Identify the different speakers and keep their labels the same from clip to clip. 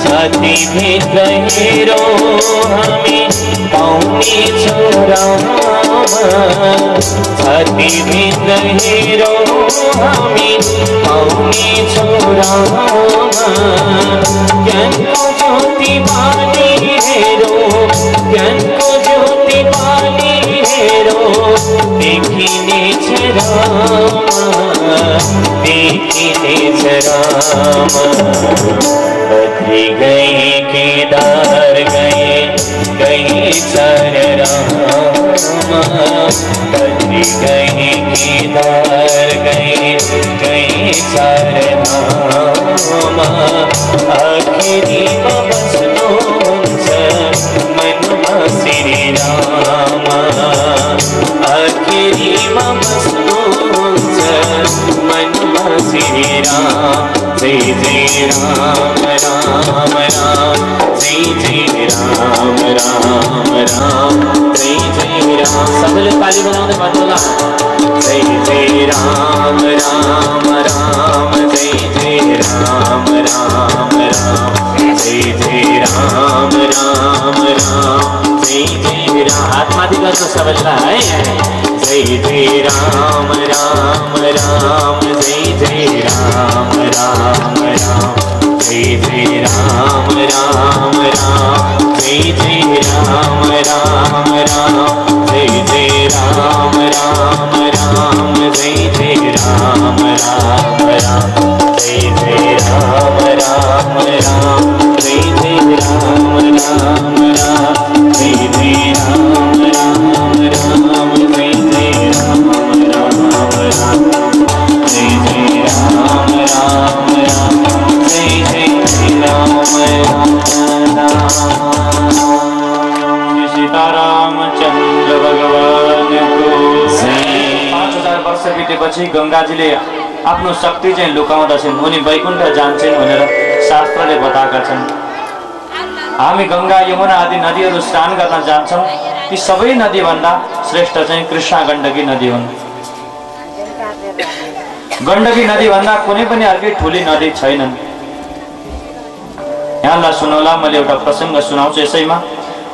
Speaker 1: छाती भित्र हेरो हामी पाउने छोरामा छाती भित्र हेरो हामी पाउने छोरामा ज्ञानको ज्योति बाली हेरो ज्ञानको ज्योति बाली हेरो देखिने रामा बद्री गए केदार गए चार रामा बद्री गए केदार गए चार रामा आखिरी बस्नुहुन्छ मनमा श्री रामा आखिरी बस्नुहुन्छ मनमा श्री राम जय जय राम राम राम जय जय राम राम राम जय जय राम सबले ताली बजाउँदै भन्नुहोला जय जय राम राम राम जय जय राम राम राम जय जय राम राम राम जय जय राम हात माथि गर्नु सबैलाई है जय जय राम राम राम जय जय राम राम राम जय जय राम राम राम जय जय राम राम राम जय जय राम राम राम जय जय राम राम राम जय जय राम राम राम जय जय राम राम राम जय जय राम राम राम जय जय राम राम राम जय जय राम राम राम जय जय राम राम सीतारामचंद्र भगवान को 5000 वर्ष बितेपछि गंगाजीले आफ्नो शक्ति चाहिँ लुकाउँदछन् उनी वैकुण्ठ जान्छन् भनेर शास्त्रले बताएका छन्। हामी गंगा यमुना आदि नदीहरू स्नान गर्न जान्छौं ती सबै नदी भन्दा श्रेष्ठ चाहिँ कृष्णा गण्डकी नदी हुन्। गण्डकी नदी भन्दा कुनै पनि अर्कै ठूली नदी छैनन्। यहाँलाई सुनौला मैले एउटा प्रसंग सुनाउँछु यसैमा।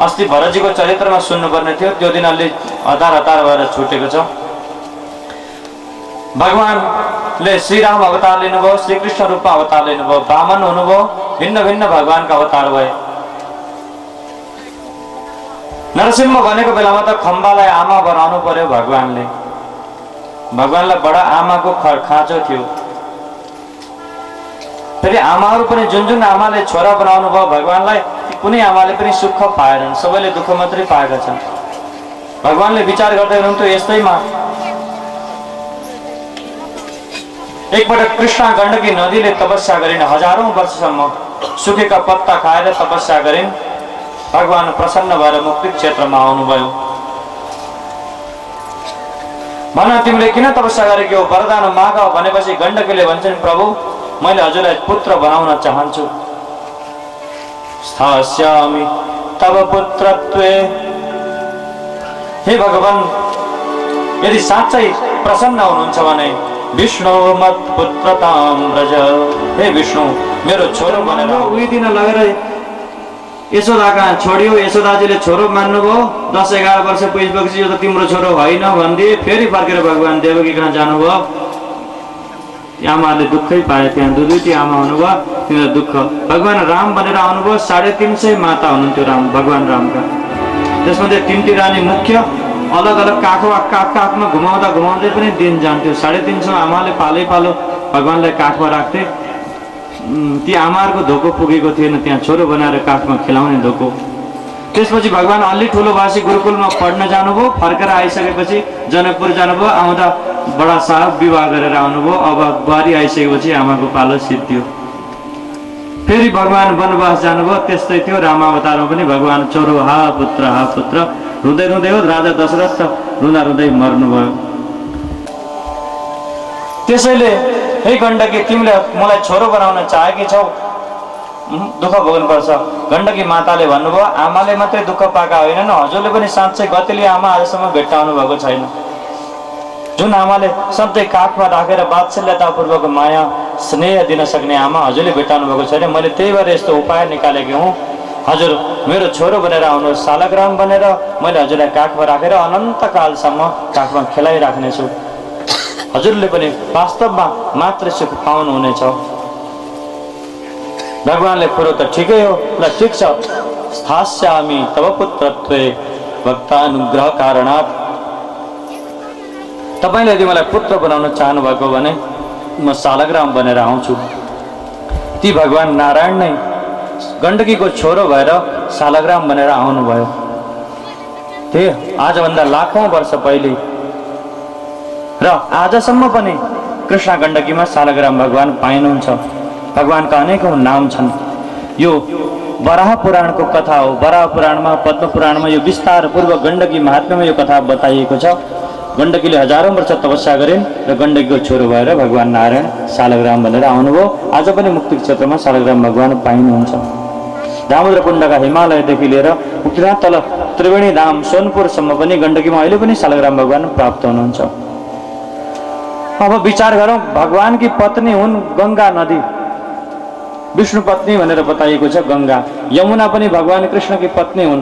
Speaker 1: अस्ति भरतजीको चरित्रमा सुन्नुपर्ने थियो त्यो दिन अलि हतार भएर छुटेको छ। भगवानले श्रीराम अवतार लिनुभयो श्रीकृष्ण रूपमा अवतार लिनुभयो वामन हुनुभयो भिन्न भिन्न भगवानका अवतार भए। नरसिंह भनेको बेलामा त खम्बालाई आमा बनाउनु पर्यो भगवानले। भगवानलाई बडा आमाको खाँचो थियो। फेरि आमाहरू पनि जुन आमाले छोरा बनाउनु भयो भगवानलाई कुनै आमाले पनि सुख पाएनन् सबैले दुःख मात्रै पाएका छन्। भगवानले विचार गर्दै हुनुहुन्थ्यो यस्तैमा एकपटक कृष्णा गण्डकी नदीले तपस्या गरिन् हजारौं वर्षसम्म सुकेका पत्ता खाएर तपस्या गरिन्। भगवान प्रसन्न भएर मुक्ति क्षेत्रमा आउनुभयो। भन तिमीले किन तपस्या गरेको हो वरदान माग भनेपछि गण्डकीले भन्छन् प्रभु मैले हजुरलाई पुत्र बनाउन चाहन्छु। स्थास्यामि तव पुत्रत्वे हे भगवान यदि साँच्चै प्रसन्न हुनुहुन्छ भने विष्णु मत पुत्रताम व्रज हे विष्णु मेरो छोरो बनेर उही दिन लगेर यशोदा कहाँ छोड्यो। यशोदाजीले छोरो मान्नुभयो 10-11 वर्ष पुगेपछि यो त तिम्रो छोरो होइन भनिदिए। फेरि फर्केर भगवान देवकी कहाँ जानुभयो। आमाले दुःखै पाए त्यहाँ दुईटी आमा हुनुभयो तिनीहरू दुःख। भगवान राम बनेर आउनुभयो 350 माता हुनुहुन्थ्यो राम भगवान रामका। त्यसमध्ये 3टी रानी मुख्य अलग अलग काखमा घुमाउँदै पनि दिन जान्थ्यो। 350 आमाले पालो भगवानलाई काखमा राख्थे। ती आमाहरूको धोको पुगेको थिएन त्यहाँ छोरो बनाएर काखमा खेलाउने धोको। त्यसपछि भगवान अलि ठुलो भाषी गुरुकुलमा पढ्न जानुभयो। फर्केर आइसकेपछि जनकपुर जानुभयो। आउँदा बडा साहब विवाह गरेर आउनुभयो। अब बुहारी आइसकेपछि आमाको पालो सिद्धियो। फेरि भगवान वनवास जानुभयो। त्यस्तै थियो रामावतारमा पनि भगवान छोरो हा पुत्र
Speaker 2: रुँदै रुँदै हो राजा दशरथ त रुँदा रुँदै मर्नुभयो। त्यसैले हे गण्डकी तिमीले मलाई छोरो बनाउन चाहेकी छौ, दुःख भोग्नुपर्छ। गण्डकी माताले भन्नुभयो आमाले मात्रै दुःख पाएका होइनन्, हजुरले पनि साँच्चै गतिले आमा आजसम्म भेट्टाउनु भएको छैन। जुन आमाले सधैँ काखमा राखेर वात्सल्यतापूर्वक माया स्नेह दिन सक्ने आमा हजुरले भेट्टाउनु भएको छैन। मैले त्यही भएर यस्तो उपाय निकालेकी हुँ, हजुर मेरो छोरो बनेर आउनुहोस्, सालग्राम बनेर मैले हजुरलाई काखमा राखेर अनन्तकालसम्म काखमा खेलाइराख्नेछु। हजुरले पनि वास्तवमा मातृ सुख पाउनुहुनेछ। भगवानले कुरो त ठिकै हो, ल ठिक छ, स्थास्यामि तव पुत्रत्वे भक्तानुग्रह कारणात्। तपाईँले यदि मलाई पुत्र बनाउन चाहनु भएको भने म सालग्राम बनेर आउँछु। ती भगवान नारायण नै गण्डकीको छोरो भएर सालग्राम बनेर आउनुभयो। त्यही आजभन्दा लाखौं वर्ष पहिले र आजसम्म पनि कृष्ण गण्डकीमा सालग्राम भगवान पाइनुहुन्छ। भगवानका अनेकौं नाम छन्। यो वराह पुराणको कथा हो। वराह पुराणमा पद्म पुराणमा यो विस्तारपूर्वक गण्डकी महात्म्यमा यो कथा बताइएको छ। गण्डकीले हजारौं वर्ष तपस्या गरिन् र गण्डकीको छोरो भएर भगवान नारायण सालग्राम बनेर आउनुभयो। आज पनि मुक्ति क्षेत्रमा सालग्राम भगवान पाइनुहुन्छ। दामोदर कुण्डका हिमालयदेखि लिएर मुक्तिनाथ तल त्रिवेणी धाम सोनपुरसम्म पनि गण्डकीमा अहिले पनि सालग्राम भगवान प्राप्त हुनुहुन्छ। अब विचार गरौँ, भगवानकी पत्नी हुन् गंगा नदी, विष्णु पत्नी भनेर बताइएको छ गंगा। यमुना पनि भगवान कृष्णकी पत्नी हुन्।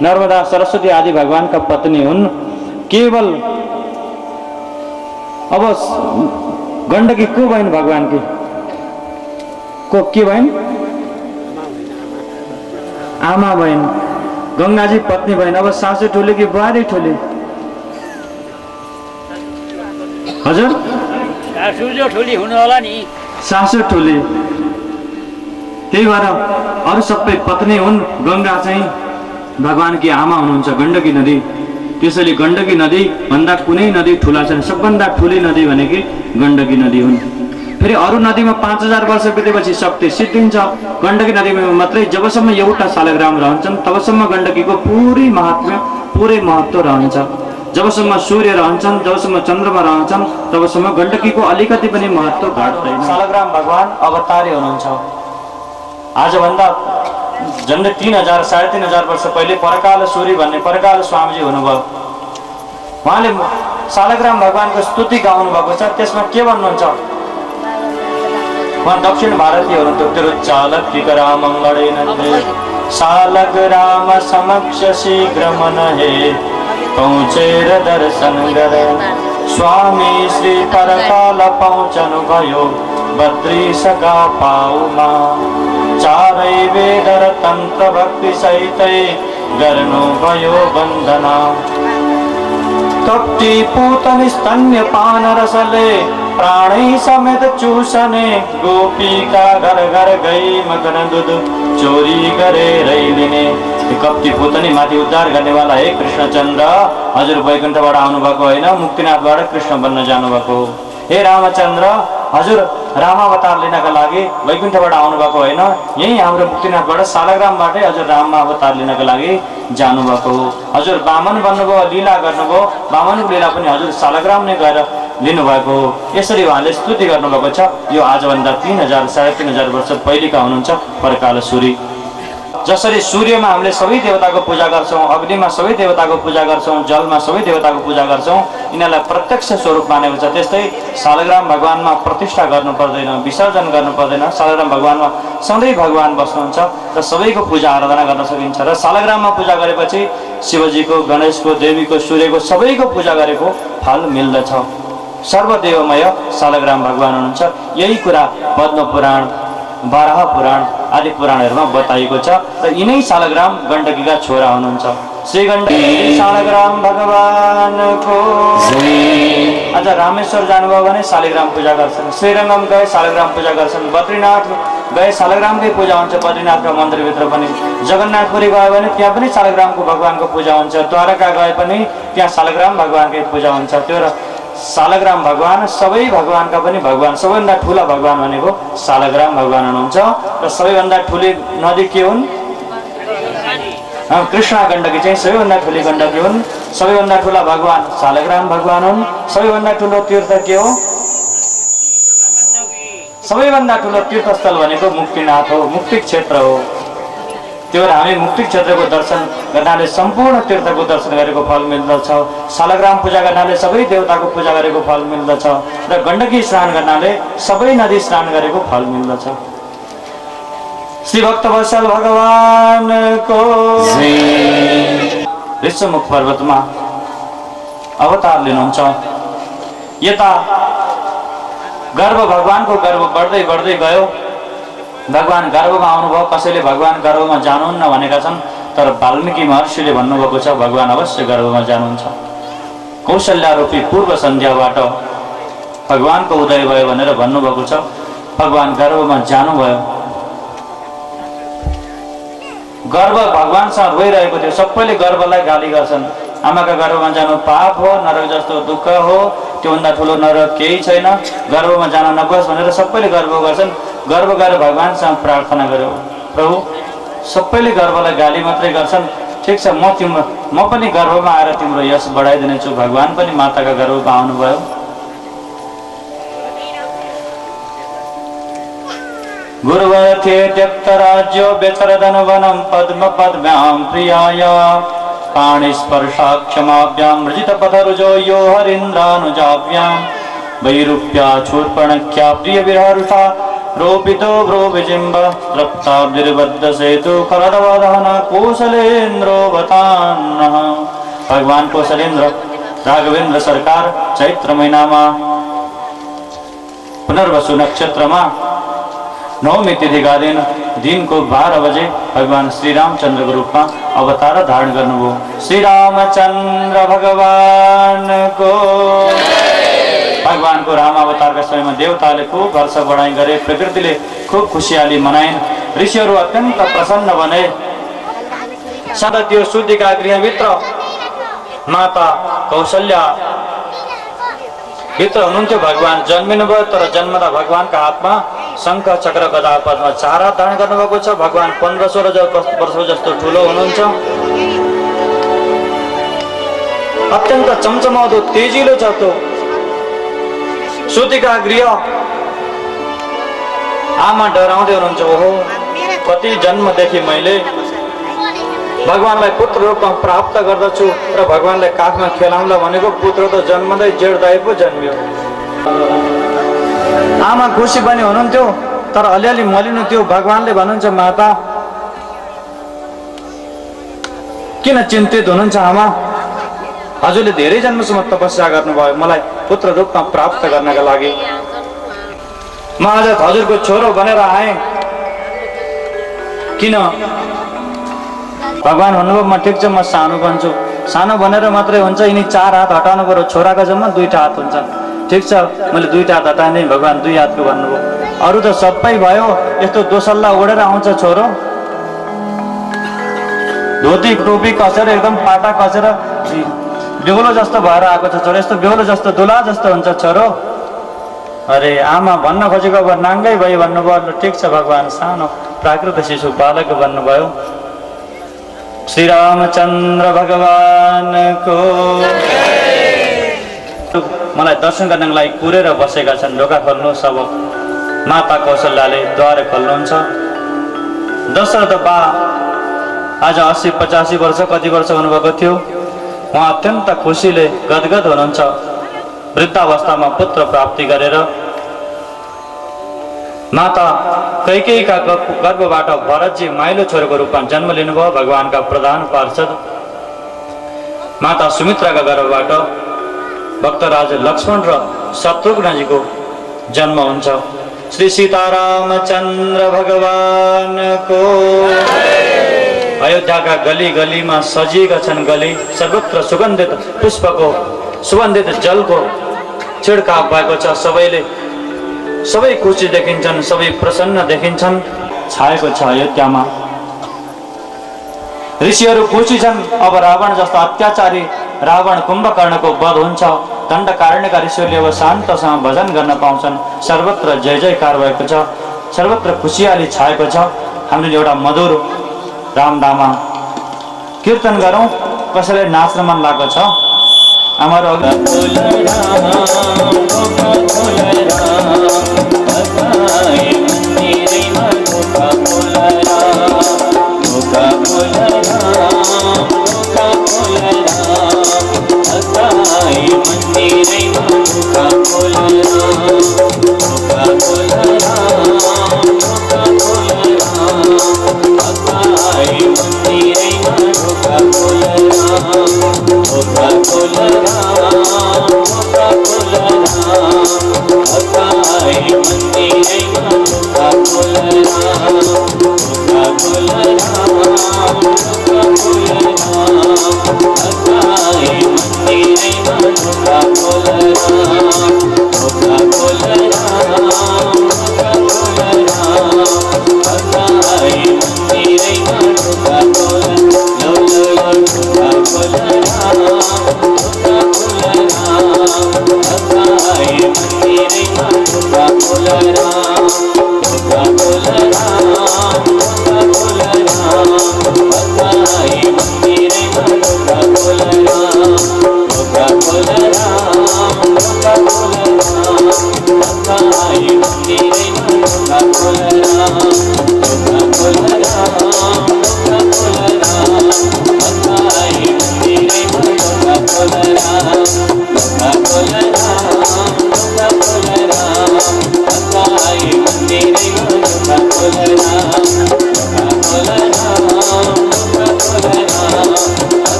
Speaker 2: नर्मदा सरस्वती आदि भगवानका पत्नी हुन्। केवल अब गण्डकी को भइन् भगवानकी? को के भइन्? आमा भइन्। गंगाजी पत्नी भइन्। अब सासू ठुली कि बुहारी ठुली? हजुर
Speaker 3: सासू जो ठुली हुनु होला नि।
Speaker 2: सासू ठुली। त्यही भएर अरू सबै पत्नी हुन्, गंगा चाहिँ भगवानकी आमा हुनुहुन्छ, गण्डकी नदी। त्यसैले गण्डकी नदी भन्दा कुनै नदी ठुला छैन। सबभन्दा ठुली नदी भनेकी गण्डकी नदी हुन्। फेरि अरू नदीमा 5000 वर्ष बितेपछि शक्ति सिद्धिन्छ। गण्डकी नदीमा मात्रै जबसम्म एउटा सालग्राम रहन्छन् तबसम्म गण्डकीको पुरै महात्म्य, पुरै महत्त्व रहन्छ। जबसम्म सूर्य रहन्छन्, जबसम्म चन्द्रमा रहन्छन् तबसम्म गण्डकीको अलिकति पनि महत्त्व घट्दैन। सालग्राम भगवान अवतारी हुनुहुन्छ। आजभन्दा झन्डै 3000 साढे 3000 वर्ष पहिले परकाल सूर्य भन्ने परकाल स्वामीजी हुनुभयो। उहाँले सालग्राम भगवानको स्तुति गाउनु भएको छ। त्यसमा के भन्नुहुन्छ? उहाँ दक्षिण भारतीय हुनुहुन्थ्यो। तिरुचालक टिकरा मङ्गले नन्दे सालग्राम समक्ष शीघ्र मन हे पहुँचेर दर्शन गरे स्वामी श्री परकाल पहुँचनु भयो बद्रीसका पाउमा चारै वेद र तन्त्र भक्ति सहितै गर्नु भयो वन्दना कप्टी पूतन स्तन्य पान रसले प्राणै समेत चूसने गोपीका घर घर गई मगन दूध चोरी गरेरै लिने। कप्ती पूतनी माथि उद्धार गर्नेवाला हे कृष्णचन्द्र, हजुर वैकुण्ठबाट आउनुभएको होइन, मुक्तिनाथबाट कृष्ण बन्न जानुभएको। हे रामचन्द्र, हजुर रामावतार लिनका लागि वैकुण्ठबाट आउनुभएको होइन, यही हाम्रो मुक्तिनाथबाट सालग्रामबाटै हजुर राममा अवतार लिनका लागि जानुभएको हो। हजुर वामन बन्नुभयो, लीला गर्नुभयो, वामनको लीला पनि हजुर सालग्राम नै गएर लिनुभएको हो। यसरी उहाँले स्तुति गर्नुभएको छ। यो आजभन्दा 3000 साढे 3000 वर्ष पहिलेका हुनुहुन्छ परकाल सूर्य। जसरी सूर्यमा हामीले सबै देवताको पूजा गर्छौँ, अग्निमा सबै देवताको पूजा गर्छौँ, जलमा सबै देवताको पूजा गर्छौँ, यिनीहरूलाई प्रत्यक्ष स्वरूप मानेको छ। त्यस्तै सालग्राम भगवानमा प्रतिष्ठा गर्नु पर्दैन, विसर्जन गर्नु पर्दैन। सालग्राम भगवानमा सधैँ भगवान बस्नुहुन्छ र सबैको पूजा आराधना गर्न सकिन्छ। र सालग्राममा पूजा गरेपछि शिवजीको, गणेशको, देवीको, सूर्यको सबैको पूजा गरेको फल मिल्दछ। सर्वदेवमय सालग्राम भगवान हुनुहुन्छ। यही कुरा पद्म पुराण, वराह पुराण आदि पुराणहरूमा बताइएको छ। र यिनै सालग्राम गण्डकीका छोरा हुनुहुन्छ। श्री गण्डकी सालग्राम भगवानको आज रामेश्वर जानुभयो भने सालग्राम पूजा गर्छन्, श्रीरङ्गम गए सालग्राम पूजा गर्छन्, बद्रीनाथ गए सालग्रामकै पूजा हुन्छ, बद्रीनाथका मन्दिरभित्र पनि। जगन्नाथपुरी गयो भने त्यहाँ पनि सालग्रामको भगवानको पूजा हुन्छ। द्वारका गए पनि त्यहाँ सालग्राम भगवानकै पूजा हुन्छ। त्यो र सालग्राम भगवान सबै भगवानका पनि भगवान, सबैभन्दा ठुला भगवान भनेको सालग्राम भगवान हुनुहुन्छ। र सबैभन्दा ठुली नदी के हुन्? कृष्ण गण्डकी चाहिँ सबैभन्दा ठुली गण्डकी हुन्। सबैभन्दा ठुला भगवान शालग्राम भगवान हुन्। सबैभन्दा ठुलो तीर्थ के हो? सबैभन्दा ठुलो तीर्थस्थल भनेको मुक्तिनाथ हो, मुक्ति क्षेत्र हो। त्यो भएर हामी मुक्ति क्षेत्रको दर्शन गर्नाले सम्पूर्ण तीर्थको दर्शन गरेको फल मिल्दछ। शालग्राम पूजा गर्नाले सबै देवताको पूजा गरेको फल मिल्दछ र गण्डकी स्नान गर्नाले सबै नदी स्नान गरेको फल मिल्दछ। श्री भक्तवत्सल भगवानको ऋषमुख पर्वतमा अवतार लिनुहुन्छ। यता गर्भ भगवानको गर्भ बढ्दै बढ्दै गयो। भगवान गर्भमा आउनुभयो। कसैले भगवान गर्भमा जानुहुन्न भनेका छन्, तर वाल्मीकि महर्षिले भन्नुभएको छ भगवान अवश्य गर्भमा जानुहुन्छ। कौशल्यारूपी पूर्व सन्ध्याबाट भगवानको उदय भयो भनेर भन्नुभएको छ। भगवान गर्भमा जानुभयो। गर्भ भगवानसँग रोइरहेको थियो। सबैले गर्भलाई गाली गर्छन्। आमाका गर्भमा जानु पाप हो, नरक जस्तो दुःख हो, त्योभन्दा ठुलो नरक केही छैन, गर्भमा जान नगोस् भनेर सबैले गर्व गर्छन्। गर्व गरेर भगवानसँग प्रार्थना गर्यो, प्रभु सबैले गर्वलाई गाली मात्रै गर्छन्, ठिक छ म पनि गर्भमा आएर तिम्रो यश बढाइदिनेछु। भगवान पनि माताका गर्भमा आउनुभयो। गुरुवथे त्यक्त राज्यो व्यचरदन वनम पद्म पद्म्यां प्रियाय पाणिस्पर्शाक्षमाभ्यां मृजित पथरुजो यो हरीन्द्रानुजाभ्यां वैरूप्या छूर्पणख्या प्रिय विहरुषा रोपितो भ्रो विजिम्ब तृप्ताब्धिर्बद्ध सेतु खरदवदहन कौशलेन्द्रोऽवतान्नः। भगवान कौशलेन्द्र राघवेन्द्र सरकार चैत्र महिनामा पुनर्वसु नक्षत्रमा नवमी तिथिका दिनको 12 बजे भगवान श्री रामचन्द्रको रूपमा अवतार धारण गर्नुभयो। श्री रामचन्द्र भगवानको भगवानको राम अवतारका समयमा देवताले खूब हर्ष बढाइ गरे। प्रकृतिले खूब खुसियाली मनाइन्। ऋषिहरू अत्यन्त प्रसन्न बने। सदा त्यो सुतिका गृहभित्र माता कौशल्या भित्र हुनुहुन्थ्यो। भगवान जन्मिनुभयो, तर जन्मदा भगवानका हातमा शङ्ख चक्र गदा पद्म 4 हात धारण गर्नुभएको छ। भगवान 15-16 वर्ष जस्तो ठुलो हुनुहुन्छ। अत्यन्त चमचमाउँदो तेजिलो छ त्यो सुतिका गृह। आमा डराउँदै हुनुहुन्छ, ओहो कति जन्मदेखि मैले भगवानलाई पुत्र रूपमा प्राप्त गर्दछु र भगवानलाई काखमा खेलाउँला भनेको पुत्र त जन्मदै जेठदाइ पो जन्मियो। आमा खुसी पनि हुनुहुन्थ्यो, तर अलिअलि मलिनु थियो। भगवानले भन्नुहुन्छ, माता किन चिन्तित हुनुहुन्छ आमा? हजुरले धेरै जन्मसम्म तपस्या गर्नुभयो मलाई पुत्र रूपमा प्राप्त गर्नका लागि। म आज हजुरको छोरो बनेर आएँ। किन? भगवान भन्नुभयो, म ठिक छ म सानो बन्छु। सानो भनेर मात्रै हुन्छ? यिनी 4 हात हटाउनु पर्यो। छोराका जम्मा 2टा हात हुन्छन्। ठिक छ मैले 2टा हात हटाएँ। भगवान 2 हातको भन्नुभयो। अरू त सबै भयो। यस्तो दोसल्ला ओढेर आउँछ छोरो, धोती टोपी कसेर एकदम पाटा कसेर बेहुलो जस्तो भएर आएको छ छोरो। यस्तो बेहुलो जस्तो दुला जस्तो हुन्छ छोरो। अरे आमा भन्न खोजेको अब नाङ्गै भयो भन्नुभयो। ठिक छ भगवान सानो प्राकृत शिशु बालक भन्नुभयो। श्री रामचन्द्र भगवानको मलाई दर्शन गर्नको लागि कुरेर बसेका छन्। ढोका खोल्नुहोस्। अब माता कौशल्याले द्वार खोल्नुहुन्छ। दशरथ बा आज 80-85 वर्ष कति वर्ष हुनुभएको थियो। उहाँ अत्यन्त खुसीले गदगद हुनुहुन्छ। वृद्धावस्थामा पुत्र प्राप्ति गरेर माता कैकेयीका गर्भबाट भरतजी माइलो छोरोको रूपमा जन्म लिनुभयो। भगवानका प्रधान पार्षद माता सुमित्राका गर्भबाट भक्तराज लक्ष्मण र शत्रुघ्नजीको जन्म हुन्छ। श्री सीतारामचन्द्र भगवानको अयोध्याका गली गलीमा सजिएका छन् गली। सर्वत्र सुगन्धित पुष्पको सुगन्धित जलको छिड्काव भएको छ। सबै खुसी देखिन्छन्, सबै प्रसन्न देखिन्छन्। छाएको छ अयोध्यामा। ऋषिहरू खुसी छन्। अब रावण जस्तो अत्याचारी रावण कुम्भकर्णको वध हुन्छ। दण्डकारण्यका ऋषिहरूले अब शान्तसँग भजन गर्न पाउँछन्। सर्वत्र जय जयकार भएको छ। सर्वत्र खुसियाली छाएको छ। हामीले एउटा मधुर रामनाम कीर्तन गरौँ। कसैलाई नाच्न मन लागेको छ हाम्रो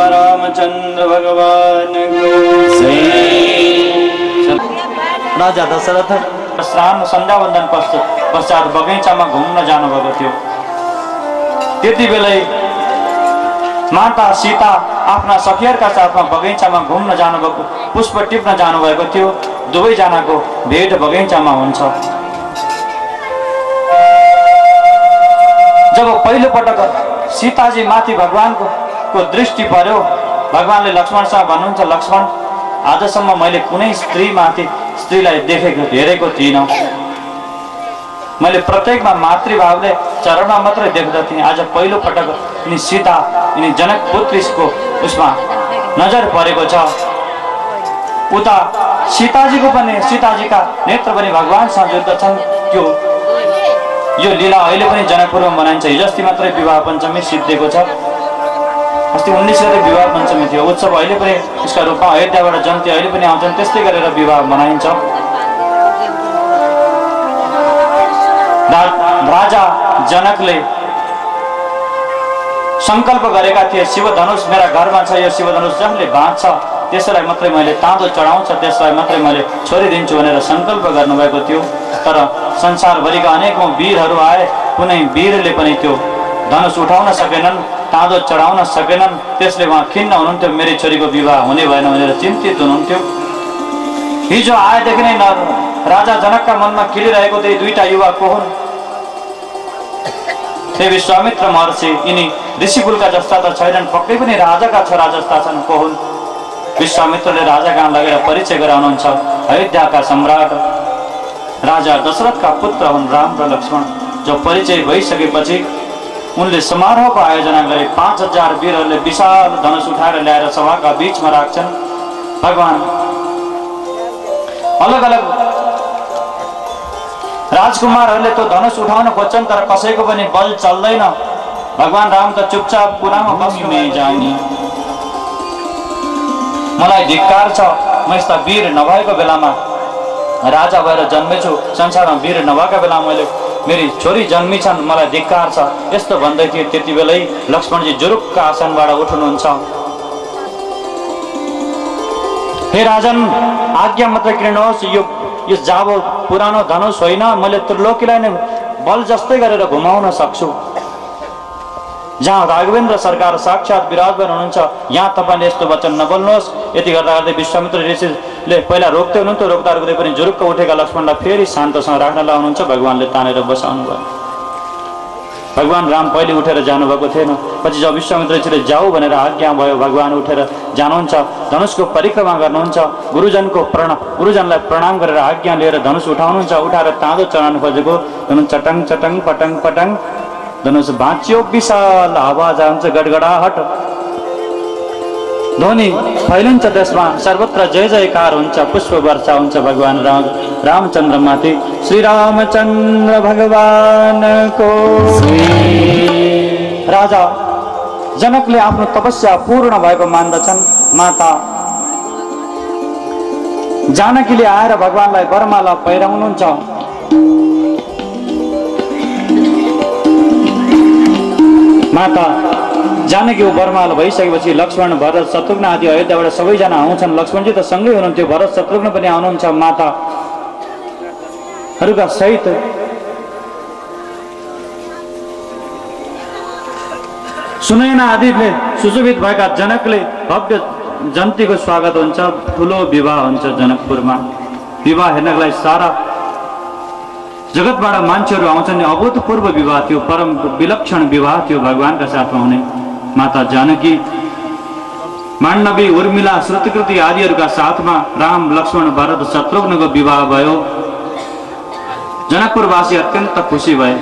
Speaker 2: रामचंद्र भगवान राजा दशरथ स्नान सन्ध्या वन्दन पश्चात बगैँचामा घुम्न जानुभएको थियो। त्यति बेलै माता सीता आफ्ना सखियरका साथमा बगैँचामा घुम्न जानुभएको पुष्प टिप्न जानुभएको थियो। दुवैजनाको भेट बगैँचामा हुन्छ। जब पहिलो पटक सीताजी माथि भगवानको दृष्टि पर्यो, भगवानले लक्ष्मणसँग भन्नुहुन्छ, लक्ष्मण आजसम्म मैले कुनै स्त्रीलाई हेरेको थिइनँ। मैले प्रत्येकमा मातृभावले चरणमा मात्रै देख्दथेँ। आज पहिलो पटक यिनी सीता यिनी जनक पुत्रीको उसमा नजर परेको छ। उता सीताजीका नेत्र पनि भगवानसँग जुद्धछन्। यो लीला अहिले पनि जनकपुरमा मनाइन्छ। हिजो अस्ति मात्रै विवाह पञ्चमी सिद्धिएको छ। अस्ति 19 गते विवाह पञ्चमी थियो। उत्सव अहिले पनि यसका रूपमा अयोध्याबाट जन्ती अहिले पनि आउँछन्। त्यस्तै गरेर विवाह मनाइन्छ। राजा जनकले संकल्प गरेका थिए, शिवधनुष मेरा घरमा छ, यो शिवधनुष जसले बाँच्छ त्यसलाई मात्रै मैले ताँदो चढाउँछ, त्यसलाई मात्रै मैले छोडी दिन्छु भनेर संकल्प गर्नुभएको थियो। तर संसारभरिका अनेकौं वीरहरू आए, कुनै वीरले पनि त्यो धनुष उठाउन सकेनन्, ताँदो चढाउन सकेनन्। त्यसले उहाँ खिन्न हुनुहुन्थ्यो, मेरी छोरीको विवाह हुने भएन भनेर चिन्तित हुनुहुन्थ्यो। हिजो आएदेखि नै राजा जनकका मनमा खेलिरहेको त्यही दुईटा युवा को हुन्? त्यही विश्वामित्र महर्षि। यिनी ऋषिकुलका जस्ता त छैनन्, पक्कै पनि राजाका छोरा जस्ता छन्। को हुन्? विश्वामित्रले राजा कहाँ लगेर परिचय गराउनुहुन्छ। अयोध्याका सम्राट राजा दशरथका पुत्र हुन् राम र लक्ष्मण। जो परिचय भइसकेपछि उनले समारोहको आयोजना गरे। 5000 वीरहरूले विशाल धनुष उठाएर ल्याएर सभाका बीचमा राख्छन्। भगवान अलग अलग राजकुमारहरूले त्यो धनुष उठाउन खोज्छन्, तर कसैको पनि बल चल्दैन। भगवान राम त चुपचाप पुरामा बस्ने जाने। मलाई धिक्कार छ, म यस्ता वीर नभएको बेलामा राजा भएर जन्मेछु, संसारमा वीर नभएका बेला मैले मेरी छोरी जन्मी छन्, मलाई धिक्कार छ। यस्तो भन्दै थिए। त्यति बेलै लक्ष्मणजी जुरुक्क आसनबाट उठ्नुहुन्छ। हे राजन, आज्ञा मात्रै किन्नुहोस्। यो जाबो पुरानो धनुष होइन, मैले त्रिलोकीलाई नै बल जस्तै गरेर घुमाउन सक्छु। जहाँ राघवेन्द्र सरकार साक्षात विराजमान हुनुहुन्छ, यहाँ तपाईँले यस्तो वचन नबोल्नुहोस्। यति गर्दा गर्दै विश्वामित्र ऋषि ले पहिला रोक्दै हुनुहुन्थ्यो, रोक्दा रोक्दै पनि जुरुक्क उठेका लक्ष्मणलाई फेरि शान्तसँग राख्न लाउनुहुन्छ। भगवानले तानेर बसाउनु भयो। भगवान राम पहिले उठेर जानुभएको थिएन। पछि जब विश्वामित्रजीले जाऊ भनेर आज्ञा भयो, भगवान उठेर जानुहुन्छ, धनुषको परिक्रमा गर्नुहुन्छ, गुरुजनलाई प्रणाम गरेर आज्ञा लिएर धनुष उठाउनुहुन्छ। उठाएर ताँदो चढाउनु खोजेको धनुष चटङ चटङ पटङ पटङ धनुष भाँचियो, विशाल आवाज आउँछ, गडगडाहट ध्वनि फैलिन्छ, त्यसमा सर्वत्र जय जयकार हुन्छ, पुष्प वर्षा हुन्छ भगवान रामचन्द्रमाथि। श्री रामचन्द्र भगवानको राजा जनकले आफ्नो तपस्या पूर्ण भएको मान्दछन्। माता जानकीले आएर भगवानलाई वरमाला पहिराउनुहुन्छ। माता जानकी वरमाला भइसकेपछि लक्ष्मण भरत शत्रुघ्न आदि अयोध्याबाट सबैजना आउँछन्। लक्ष्मणजी त सँगै हुनुहुन्थ्यो, भरत शत्रुघ्न पनि आउनुहुन्छ। माताहरूका सहित सुनैना आदिले सुशोभित भएका जनकले भव्य जन्तीको स्वागत हुन्छ। ठुलो विवाह हुन्छ जनकपुरमा। विवाह हेर्नका लागि सारा जगतबाट मान्छेहरू आउँछन्। अभूतपूर्व विवाह थियो, परम विलक्षण विवाह थियो भगवानका साथमा हुने। माता जानकी, माण्डवी, उर्मिला, श्रुतिकृति आदिहरूका साथमा राम, लक्ष्मण, भरत, शत्रुघ्नको विवाह भयो। जनकपुरवासी अत्यन्त खुसी भए।